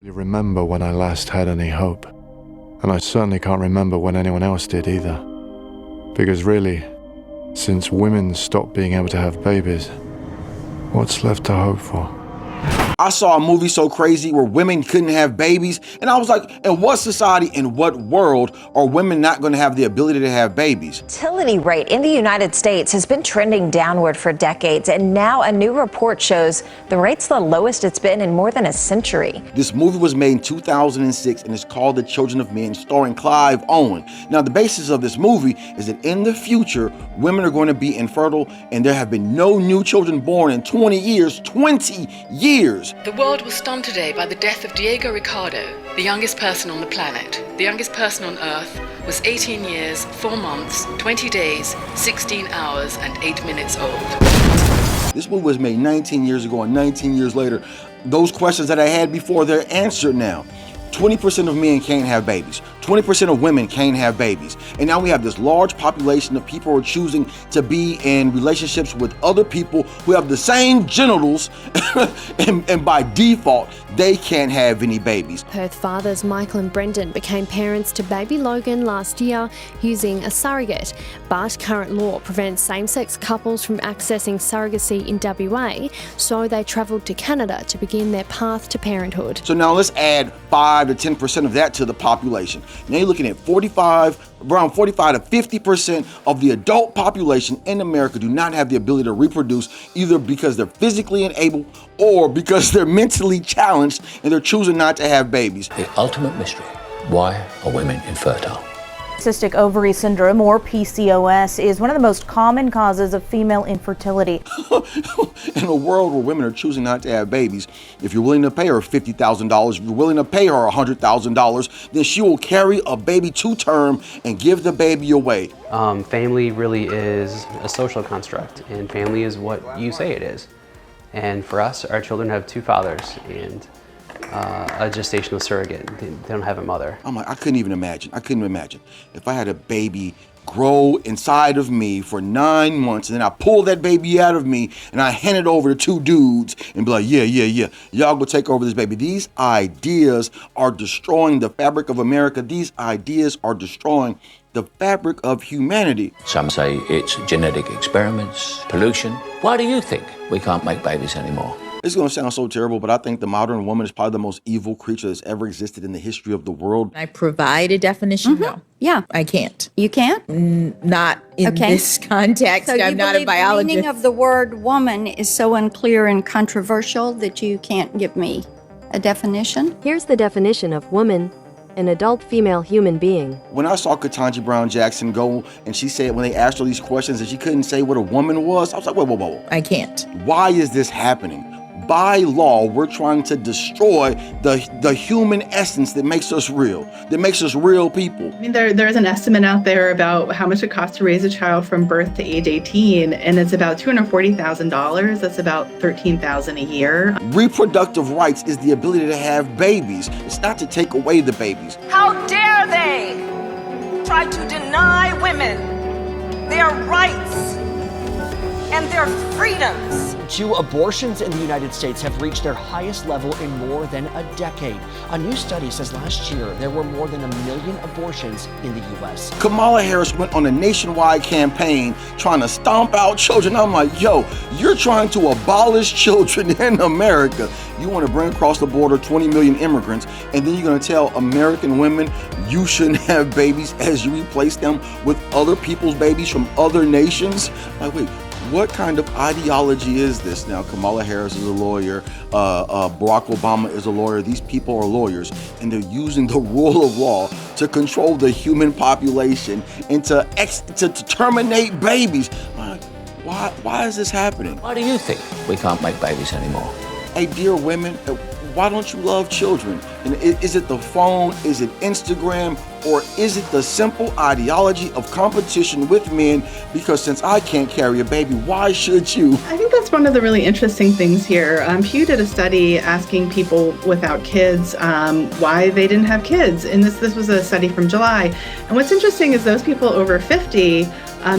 You remember when I last had any hope, and I certainly can't remember when anyone else did either. Because really, since women stopped being able to have babies, what's left to hope for? I saw a movie so crazy where women couldn't have babies, and I was like, in what society, in what world are women not going to have the ability to have babies? Fertility rate in the United States has been trending downward for decades, and now a new report shows the rate's the lowest it's been in more than a century. This movie was made in 2006 and it's called The Children of Men, starring Clive Owen. Now, the basis of this movie is that in the future, women are going to be infertile, and there have been no new children born in 20 years. 20 years! The world was stunned today by the death of Diego Ricardo, the youngest person on the planet. The youngest person on Earth was 18 years, 4 months, 20 days, 16 hours, and 8 minutes old. This movie was made 19 years ago, and 19 years later, those questions that I had before, they're answered now. 20% of men can't have babies. 20% of women can't have babies. And now we have this large population of people who are choosing to be in relationships with other people who have the same genitals and by default, they can't have any babies. Perth fathers Michael and Brendan became parents to baby Logan last year using a surrogate, but current law prevents same-sex couples from accessing surrogacy in WA, so they travelled to Canada to begin their path to parenthood. So now let's add 5 to 10% of that to the population. Now you're looking at around 45 to 50% of the adult population in America do not have the ability to reproduce, either because they're physically unable or because they're mentally challenged and they're choosing not to have babies. The ultimate mystery: why are women infertile? Polycystic ovary syndrome, or PCOS, is one of the most common causes of female infertility. In a world where women are choosing not to have babies, if you're willing to pay her $50,000, if you're willing to pay her $100,000, then she will carry a baby to term and give the baby away. Family really is a social construct, and family is what you say it is. And for us, our children have 2 fathers and a gestational surrogate. They don't have a mother. I'm like, I couldn't even imagine. If I had a baby grow inside of me for 9 months, and then I pull that baby out of me and I hand it over to 2 dudes and be like, yeah, y'all go take over this baby. These ideas are destroying the fabric of America. These ideas are destroying the fabric of humanity. Some say it's genetic experiments, pollution. Why do you think we can't make babies anymore? It's going to sound so terrible, but I think the modern woman is probably the most evil creature that's ever existed in the history of the world. I provide a definition? No. Yeah. I can't. You can't? Not in this context. So I'm not a biologist. The meaning of the word woman is so unclear and controversial that you can't give me a definition? Here's the definition of woman: an adult female human being. When I saw Ketanji Brown Jackson go and she said when they asked her these questions that she couldn't say what a woman was, I was like, whoa. I can't. Why is this happening? By law, we're trying to destroy the human essence that makes us real, that makes us real people. I mean, there's an estimate out there about how much it costs to raise a child from birth to age 18, and it's about $240,000. That's about $13,000 a year. Reproductive rights is the ability to have babies. It's not to take away the babies. How dare they try to deny women their rights and their freedoms? Abortions in the United States have reached their highest level in more than a decade. A new study says last year there were more than 1 million abortions in the U.S. Kamala Harris went on a nationwide campaign trying to stomp out children. I'm like, yo, you're trying to abolish children in America. You want to bring across the border 20 million immigrants, and then you're going to tell American women you shouldn't have babies as you replace them with other people's babies from other nations? Like, wait. What kind of ideology is this now? Kamala Harris is a lawyer. Barack Obama is a lawyer. These people are lawyers, and they're using the rule of law to control the human population and to terminate babies. Why is this happening? Why do you think we can't make babies anymore? Hey, dear women, why don't you love children? And is it the phone? Is it Instagram? Or is it the simple ideology of competition with men? Because since I can't carry a baby, why should you? I think that's one of the really interesting things here. Pew did a study asking people without kids why they didn't have kids. And this was a study from July. And what's interesting is those people over 50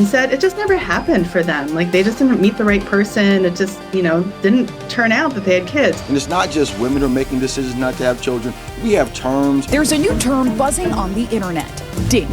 said it just never happened for them. Like, they just didn't meet the right person. It just, didn't turn out that they had kids. And it's not just women who are making decisions not to have children. We have terms. There's a new term buzzing on the internet, DINK.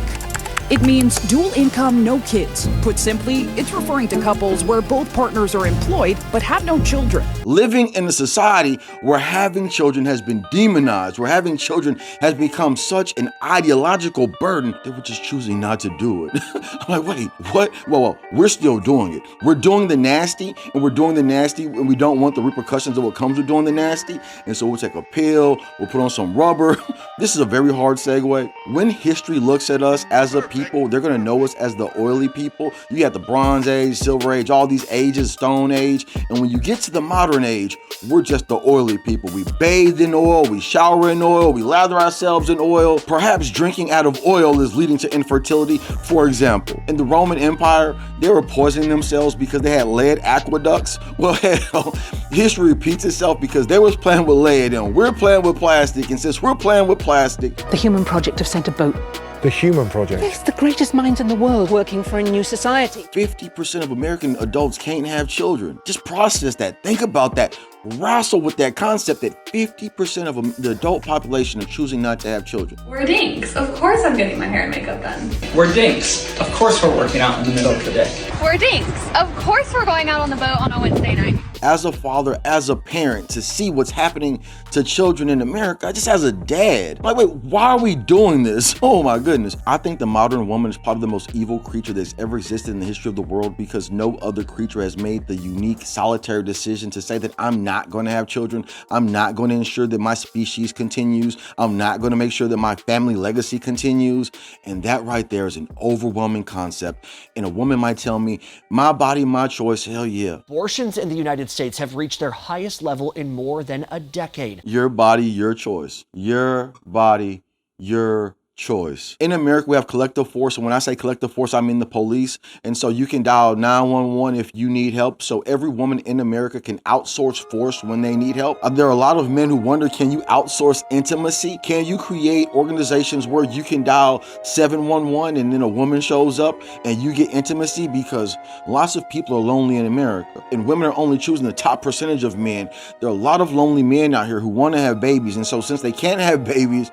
It means dual income, no kids. Put simply, it's referring to couples where both partners are employed but have no children. Living in a society where having children has been demonized, where having children has become such an ideological burden that we're just choosing not to do it. I'm like, wait, what? Well, we're still doing it. We're doing the nasty, and we're doing the nasty, and we don't want the repercussions of what comes with doing the nasty. And so we'll take a pill, we'll put on some rubber. This is a very hard segue. When history looks at us as a people, they're gonna know us as the oily people. You got the Bronze Age, Silver Age, all these ages, Stone Age. And when you get to the modern age, we're just the oily people. We bathe in oil, we shower in oil, we lather ourselves in oil. Perhaps drinking out of oil is leading to infertility. For example, in the Roman Empire, they were poisoning themselves because they had lead aqueducts. Well, hell, history repeats itself because they was playing with lead and we're playing with plastic. And since we're playing with plastic, the Human Project have sent a boat. The Human Project. It's the greatest minds in the world working for a new society. 50% of American adults can't have children. Just process that. Think about that. Wrestle with that concept that 50% of the adult population are choosing not to have children. We're dinks. Of course I'm getting my hair and makeup done. We're dinks. Of course we're working out in the middle of the day. We're dinks. Of course we're going out on the boat on a Wednesday night. As a father, as a parent, to see what's happening to children in America, just as a dad, like, wait, why are we doing this? Oh my goodness. I think the modern woman is probably the most evil creature that's ever existed in the history of the world because no other creature has made the unique, solitary decision to say that I'm not going to have children. I'm not going to ensure that my species continues. I'm not going to make sure that my family legacy continues. And that right there is an overwhelming concept. And a woman might tell me, my body, my choice. Hell yeah. Abortions in the United States have reached their highest level in more than a decade. Your body, your choice. Your body, your choice. In America, we have collective force. And when I say collective force, I mean the police. And so you can dial 911 if you need help. So every woman in America can outsource force when they need help. There are a lot of men who wonder, can you outsource intimacy? Can you create organizations where you can dial 711 and then a woman shows up and you get intimacy? Because lots of people are lonely in America and women are only choosing the top percentage of men. There are a lot of lonely men out here who want to have babies. And so since they can't have babies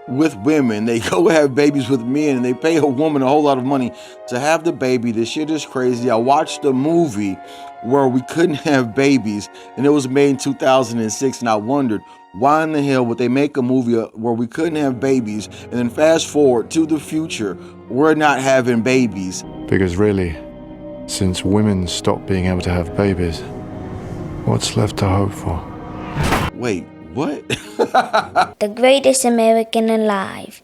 with women, they go have babies with men and they pay a woman a whole lot of money to have the baby. This shit is crazy. I watched a movie where we couldn't have babies and it was made in 2006 and I wondered, why in the hell would they make a movie where we couldn't have babies and then fast forward to the future, we're not having babies? Because really, since women stopped being able to have babies, what's left to hope for? Wait, what? The Greatest American Alive.